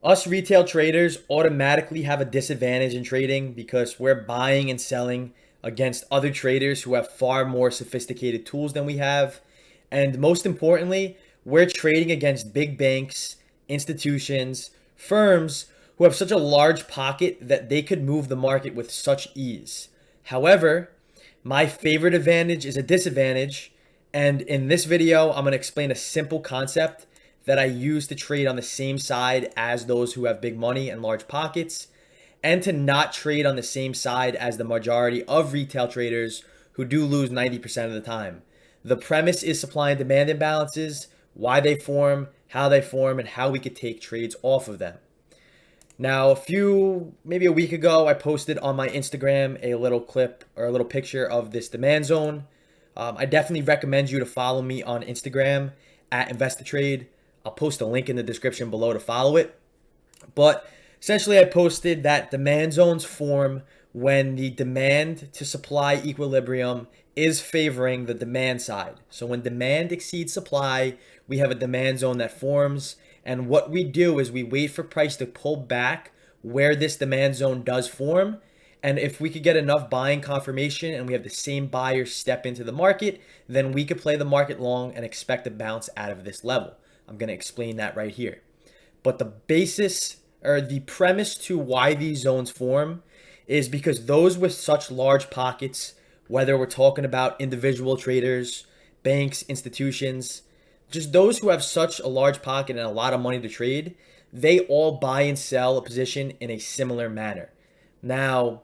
Us retail traders automatically have a disadvantage in trading because we're buying and selling against other traders who have far more sophisticated tools than we have. And most importantly, we're trading against big banks, institutions, firms who have such a large pocket that they could move the market with such ease. However, my favorite advantage is a disadvantage. And in this video, I'm going to explain a simple concept that I use to trade on the same side as those who have big money and large pockets, and to not trade on the same side as the majority of retail traders who do lose 90% of the time. The premise is supply and demand imbalances, why they form, and how we could take trades off of them. Now, maybe a week ago, I posted on my Instagram a little clip or a little picture of this demand zone. I definitely recommend you to follow me on Instagram at Investitrade. I'll post a link in the description below to follow it. But essentially, I posted that demand zones form when the demand to supply equilibrium is favoring the demand side. So when demand exceeds supply, we have a demand zone that forms. And what we do is we wait for price to pull back where this demand zone does form. And if we could get enough buying confirmation and we have the same buyers step into the market, then we could play the market long and expect a bounce out of this level. I'm going to explain that right here. But the basis or the premise to why these zones form is because those with such large pockets, whether we're talking about individual traders, banks, institutions, just those who have such a large pocket and a lot of money to trade, they all buy and sell a position in a similar manner. Now,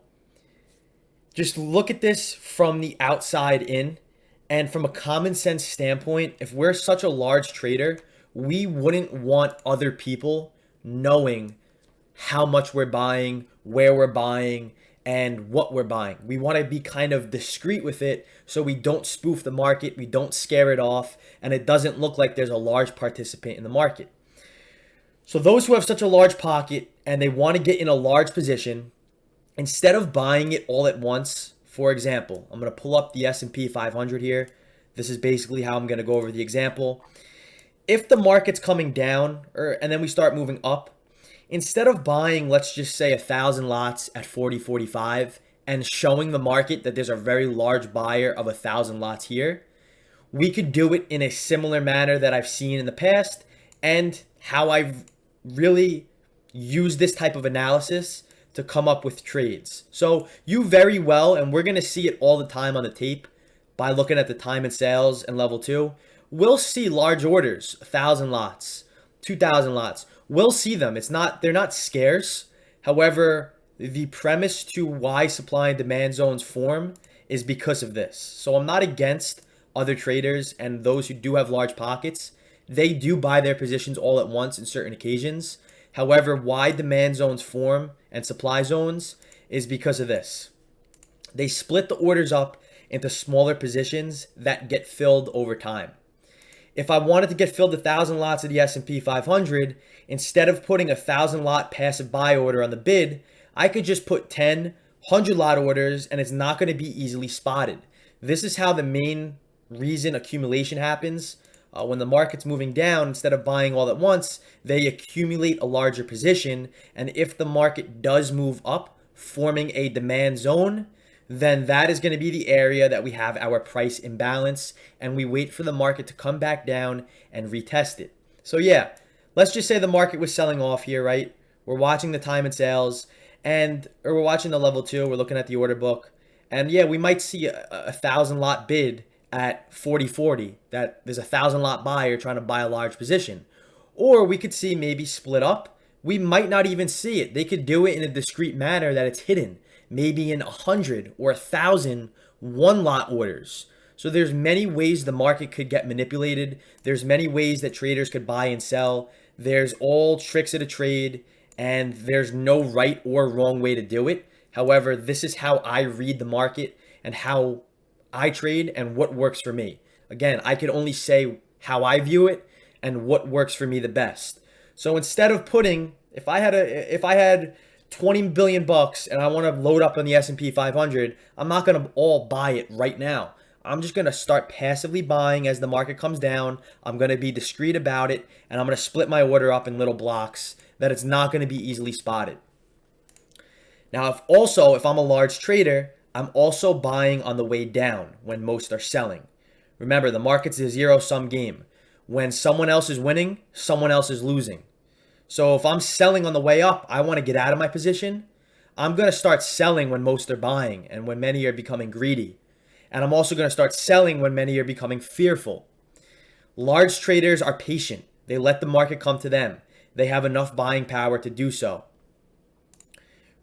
just look at this from the outside in, and from a common sense standpoint, if we're such a large trader, we wouldn't want other people knowing how much we're buying, where we're buying, and what we're buying. We want to be kind of discreet with it so we don't spoof the market, we don't scare it off, and it doesn't look like there's a large participant in the market. So those who have such a large pocket and they want to get in a large position, instead of buying it all at once, for example, I'm going to pull up the S&P 500 here. This is basically how I'm going to go over the example. If the market's coming down and then we start moving up, instead of buying, let's just say 1,000 lots at 40.45 and showing the market that there's a very large buyer of 1,000 lots here, we could do it in a similar manner that I've seen in the past and how I've really used this type of analysis to come up with trades. So you very well, and we're going to see it all the time on the tape by looking at the time and sales and level 2, we'll see large orders, 1,000 lots, 2,000 lots. We'll see them. They're not scarce. However, the premise to why supply and demand zones form is because of this. So I'm not against other traders and those who do have large pockets. They do buy their positions all at once in certain occasions. However, why demand zones form and supply zones is because of this. They split the orders up into smaller positions that get filled over time. If I wanted to get filled 1,000 lots of the S&P 500, instead of putting a 1,000 lot passive buy order on the bid, I could just put 10, 100 lot orders and it's not going to be easily spotted. This is how the main reason accumulation happens. When the market's moving down, instead of buying all at once, they accumulate a larger position. And if the market does move up, forming a demand zone, then that is going to be the area that we have our price imbalance, and we wait for the market to come back down and retest it. So yeah, let's just say the market was selling off here, right? We're watching the time and sales, or we're watching the level 2, we're looking at the order book, and yeah, we might see a 1,000 lot bid at 40.40, that there's a 1,000 lot buyer trying to buy a large position. Or we could see maybe split up. We might not even see it. They could do it in a discrete manner that it's hidden, maybe in 100 or 1,000 one lot orders. So there's many ways the market could get manipulated. There's many ways that traders could buy and sell. There's all tricks of the trade, and there's no right or wrong way to do it. However, this is how I read the market and how I trade and what works for me. Again, I could only say how I view it and what works for me the best. So instead of putting, if I had 20 billion bucks and I want to load up on the S&P 500, I'm not going to all buy it right now. I'm just going to start passively buying as the market comes down. I'm going to be discreet about it, and I'm going to split my order up in little blocks that it's not going to be easily spotted. Now, if I'm a large trader, I'm also buying on the way down when most are selling. Remember, the market's a zero-sum game. When someone else is winning, someone else is losing. So if I'm selling on the way up, I want to get out of my position. I'm going to start selling when most are buying and when many are becoming greedy. And I'm also going to start selling when many are becoming fearful. Large traders are patient. They let the market come to them. They have enough buying power to do so.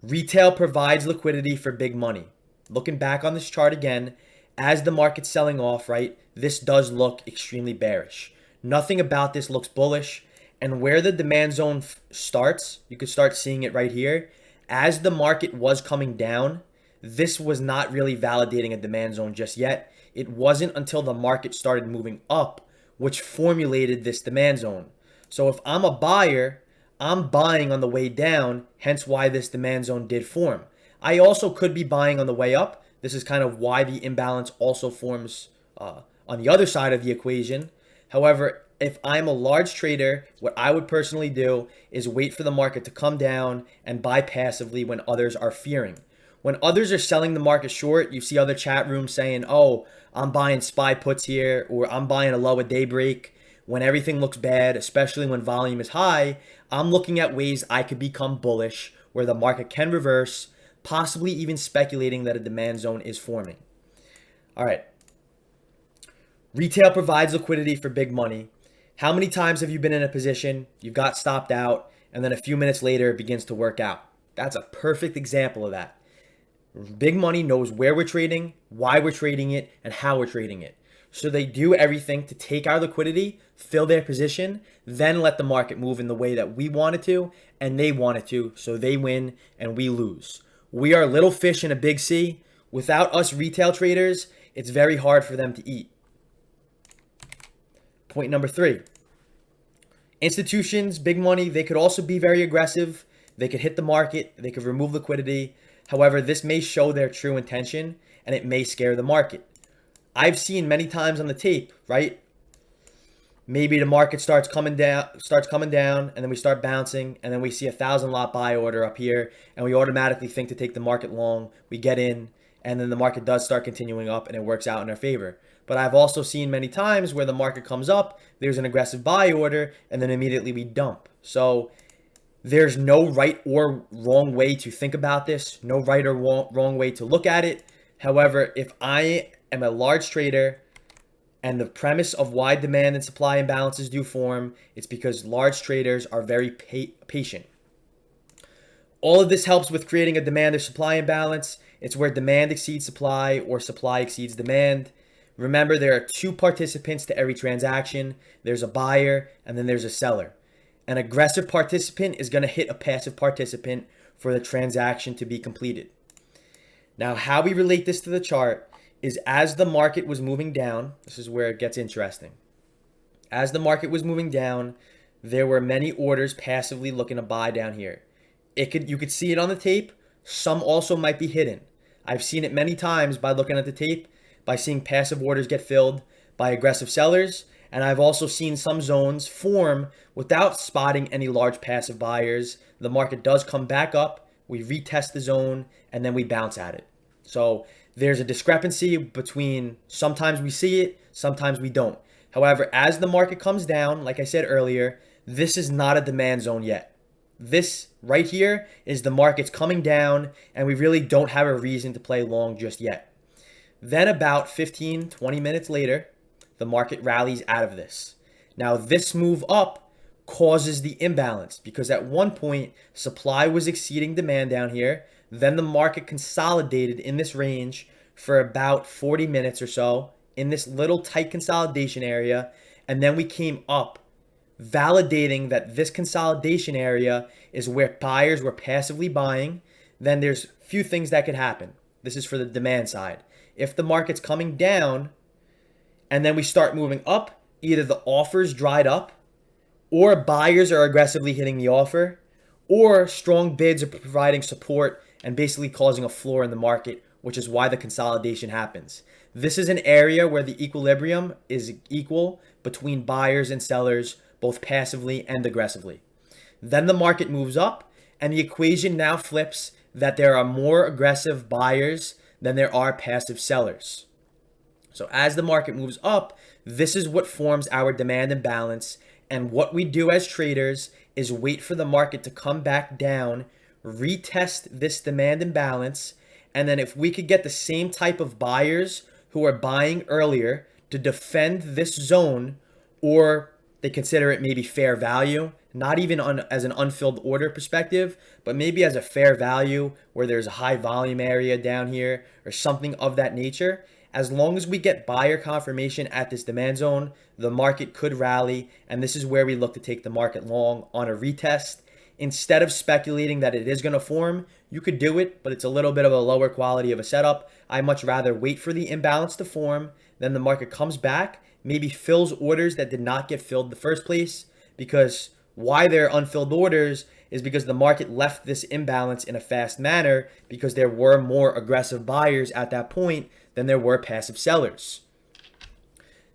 Retail provides liquidity for big money. Looking back on this chart again, as the market's selling off, right, this does look extremely bearish. Nothing about this looks bullish. And where the demand zone starts, you could start seeing it right here. As the market was coming down, this was not really validating a demand zone just yet. It wasn't until the market started moving up which formulated this demand zone. So if I'm a buyer, I'm buying on the way down, hence why this demand zone did form. I also could be buying on the way up. This is kind of why the imbalance also forms on the other side of the equation. However, if I'm a large trader, what I would personally do is wait for the market to come down and buy passively when others are fearing. When others are selling the market short, you see other chat rooms saying, oh, I'm buying SPY puts here, or I'm buying a low at daybreak. When everything looks bad, especially when volume is high, I'm looking at ways I could become bullish where the market can reverse, possibly even speculating that a demand zone is forming. All right. Retail provides liquidity for big money. How many times have you been in a position, you've got stopped out, and then a few minutes later it begins to work out? That's a perfect example of that. Big money knows where we're trading, why we're trading it, and how we're trading it. So they do everything to take our liquidity, fill their position, then let the market move in the way that we want it to and they want it to, so they win and we lose. We are little fish in a big sea. Without us retail traders, it's very hard for them to eat. Point number 3. Institutions, big money, they could also be very aggressive. They could hit the market. They could remove liquidity. However, this may show their true intention and it may scare the market. I've seen many times on the tape, right? Maybe the market starts coming down, and then we start bouncing, and then we see 1,000 lot buy order up here, and we automatically think to take the market long. We get in, and then the market does start continuing up, and it works out in our favor. But I've also seen many times where the market comes up, there's an aggressive buy order, and then immediately we dump. So there's no right or wrong way to think about this, no right or wrong way to look at it. However, if I am a large trader and the premise of why demand and supply imbalances do form, it's because large traders are very patient. All of this helps with creating a demand or supply imbalance. It's where demand exceeds supply or supply exceeds demand. Remember, there are 2 participants to every transaction. There's a buyer and then there's a seller. An aggressive participant is going to hit a passive participant for the transaction to be completed. Now, how we relate this to the chart is as the market was moving down, this is where it gets interesting. As the market was moving down, there were many orders passively looking to buy down here. You could see it on the tape. Some also might be hidden. I've seen it many times by looking at the tape, by seeing passive orders get filled by aggressive sellers. And I've also seen some zones form without spotting any large passive buyers. The market does come back up. We retest the zone and then we bounce at it. So there's a discrepancy between sometimes we see it, sometimes we don't. However, as the market comes down, like I said earlier, this is not a demand zone yet. This right here is the market's coming down and we really don't have a reason to play long just yet. Then about 15, 20 minutes later, the market rallies out of this. Now this move up causes the imbalance because at one point supply was exceeding demand down here. Then the market consolidated in this range for about 40 minutes or so in this little tight consolidation area. And then we came up, validating that this consolidation area is where buyers were passively buying. Then there's a few things that could happen. This is for the demand side. If the market's coming down and then we start moving up, either the offers dried up or buyers are aggressively hitting the offer or strong bids are providing support and basically causing a floor in the market which is why the consolidation happens. This is an area where the equilibrium is equal between buyers and sellers, both passively and aggressively. Then the market moves up, and the equation now flips that there are more aggressive buyers than there are passive sellers. So as the market moves up, this is what forms our demand imbalance. And what we do as traders is wait for the market to come back down, retest this demand imbalance, and then if we could get the same type of buyers who are buying earlier to defend this zone, or they consider it maybe fair value, not even as an unfilled order perspective, but maybe as a fair value where there's a high volume area down here or something of that nature. As long as we get buyer confirmation at this demand zone, the market could rally, and this is where we look to take the market long on a retest. Instead of speculating that it is going to form, you could do it, but it's a little bit of a lower quality of a setup. I much rather wait for the imbalance to form, then the market comes back, maybe fills orders that did not get filled in the first place, because why they're unfilled orders is because the market left this imbalance in a fast manner because there were more aggressive buyers at that point than there were passive sellers.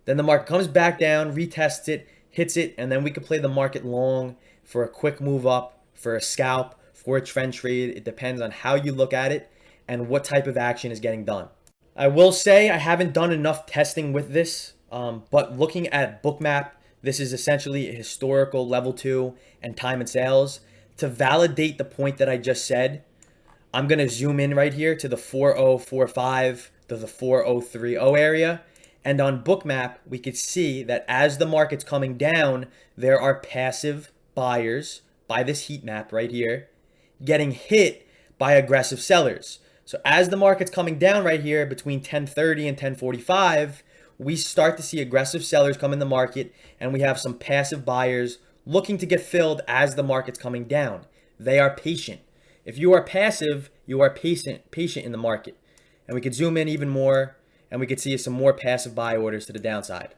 Then the market comes back down, retests it, hits it, and then we could play the market long for a quick move up, for a scalp, for a trend trade. It depends on how you look at it and what type of action is getting done. I will say I haven't done enough testing with this, but looking at Bookmap, this is essentially a historical level 2 and time and sales. To validate the point that I just said, I'm going to zoom in right here to the 4045 to the 4030 area. And on Bookmap, we could see that as the market's coming down, there are passive buyers by this heat map right here getting hit by aggressive sellers. So as the market's coming down right here between 1030 and 1045, we start to see aggressive sellers come in the market, and we have some passive buyers looking to get filled as the market's coming down. They are patient. If you are passive, you are patient in the market. And we could zoom in even more, and we could see some more passive buy orders to the downside.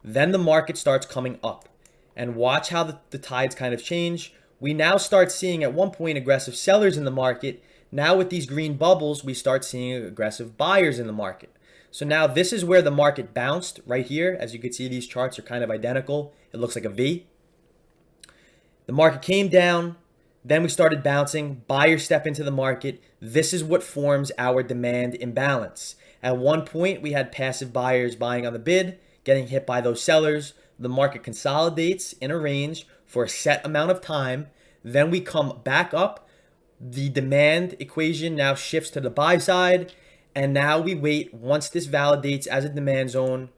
Then the market starts coming up. And watch how the tides kind of change. We now start seeing at one point aggressive sellers in the market. Now with these green bubbles, we start seeing aggressive buyers in the market. So now this is where the market bounced right here. As you can see, these charts are kind of identical. It looks like a V. The market came down. Then we started bouncing. Buyers step into the market. This is what forms our demand imbalance. At one point, we had passive buyers buying on the bid, getting hit by those sellers. The market consolidates in a range for a set amount of time. Then we come back up. The demand equation now shifts to the buy side. And now we wait. Once this validates as a demand zone,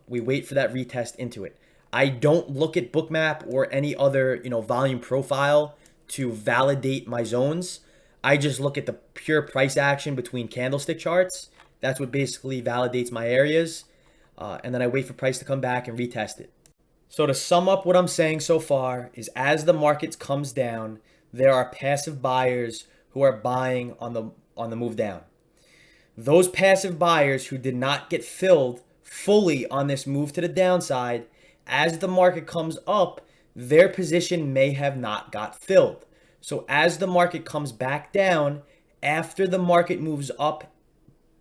we wait for that retest into it. I don't look at Bookmap or any other volume profile to validate my zones. I just look at the pure price action between candlestick charts. That's what basically validates my areas. And then I wait for price to come back and retest it. So to sum up what I'm saying so far is as the market comes down, there are passive buyers who are buying on the move down. Those passive buyers who did not get filled fully on this move to the downside, as the market comes up, their position may have not got filled. So as the market comes back down, after the market moves up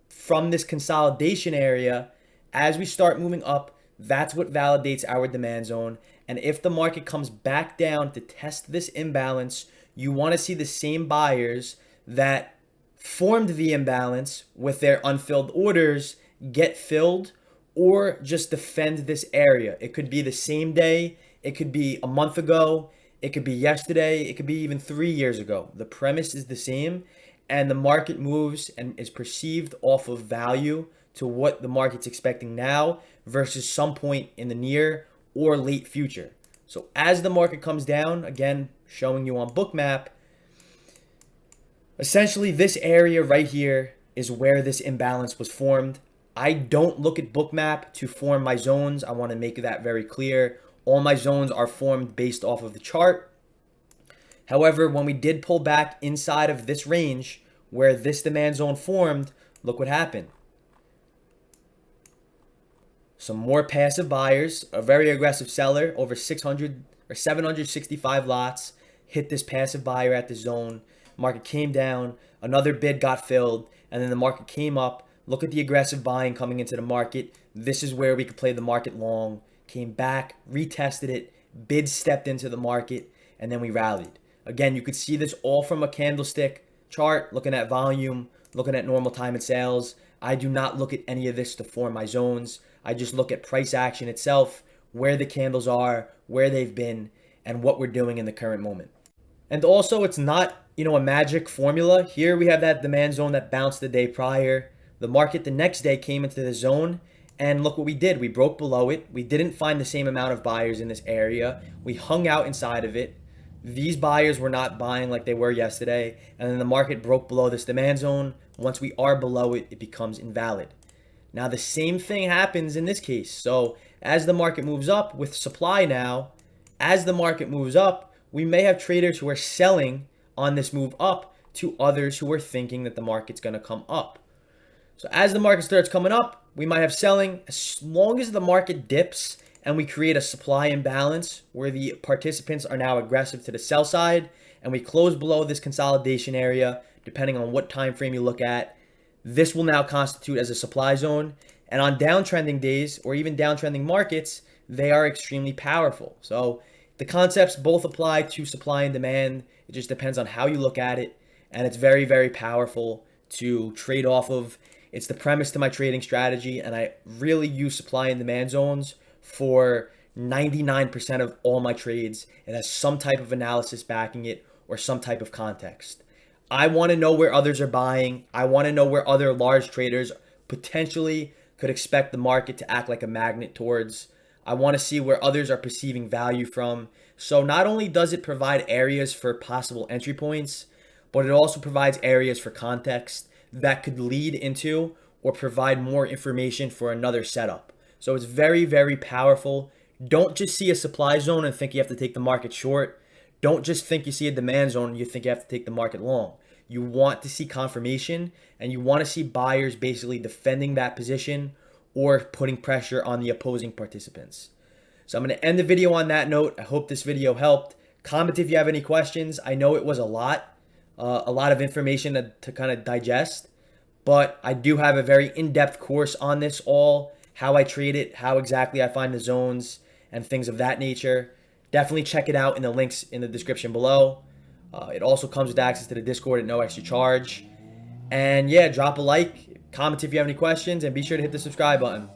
from this consolidation area, as we start moving up, that's what validates our demand zone. And if the market comes back down to test this imbalance, you want to see the same buyers that formed the imbalance with their unfilled orders get filled or just defend this area. It could be the same day. It could be a month ago. It could be yesterday. It could be even 3 years ago. The premise is the same, and the market moves and is perceived off of value to what the market's expecting now versus some point in the near or late future. So as the market comes down, again, showing you on Bookmap, essentially this area right here is where this imbalance was formed. I don't look at Bookmap to form my zones. I want to make that very clear. All my zones are formed based off of the chart. However, when we did pull back inside of this range where this demand zone formed, look what happened. Some more passive buyers, a very aggressive seller, over 600 or 765 lots, hit this passive buyer at the zone. Market came down, another bid got filled, and then the market came up. Look at the aggressive buying coming into the market. This is where we could play the market long. Came back, retested it, bids stepped into the market, and then we rallied. Again, you could see this all from a candlestick chart, looking at volume, looking at normal time and sales. I do not look at any of this to form my zones. I just look at price action itself, where the candles are, where they've been, and what we're doing in the current moment. And also, it's not, a magic formula. Here we have that demand zone that bounced the day prior. The market the next day came into the zone, and look what we did. We broke below it. We didn't find the same amount of buyers in this area. We hung out inside of it. These buyers were not buying like they were yesterday, and then the market broke below this demand zone. Once we are below it, it becomes invalid. Now, the same thing happens in this case. So as the market moves up with supply now, as the market moves up, we may have traders who are selling on this move up to others who are thinking that the market's going to come up. So as the market starts coming up, we might have selling. As long as the market dips and we create a supply imbalance where the participants are now aggressive to the sell side and we close below this consolidation area, depending on what time frame you look at, this will now constitute as a supply zone. And on downtrending days or even downtrending markets, they are extremely powerful. So the concepts both apply to supply and demand. It just depends on how you look at it. And it's very, very powerful to trade off of. It's the premise to my trading strategy. And I really use supply and demand zones for 99% of all my trades. It has some type of analysis backing it or some type of context. I want to know where others are buying. I want to know where other large traders potentially could expect the market to act like a magnet towards. I want to see where others are perceiving value from. So not only does it provide areas for possible entry points, but it also provides areas for context that could lead into or provide more information for another setup. So it's very, very powerful. Don't just see a supply zone and think you have to take the market short. Don't just think you see a demand zone and you think you have to take the market long. You want to see confirmation and you want to see buyers basically defending that position or putting pressure on the opposing participants. So I'm going to end the video on that note. I hope this video helped. Comment if you have any questions. I know it was a lot of information to kind of digest, but I do have a very in-depth course on this all, how I trade it, how exactly I find the zones and things of that nature. Definitely check it out in the links in the description below. It also comes with access to the Discord at no extra charge. And yeah, drop a like, comment if you have any questions, and be sure to hit the subscribe button.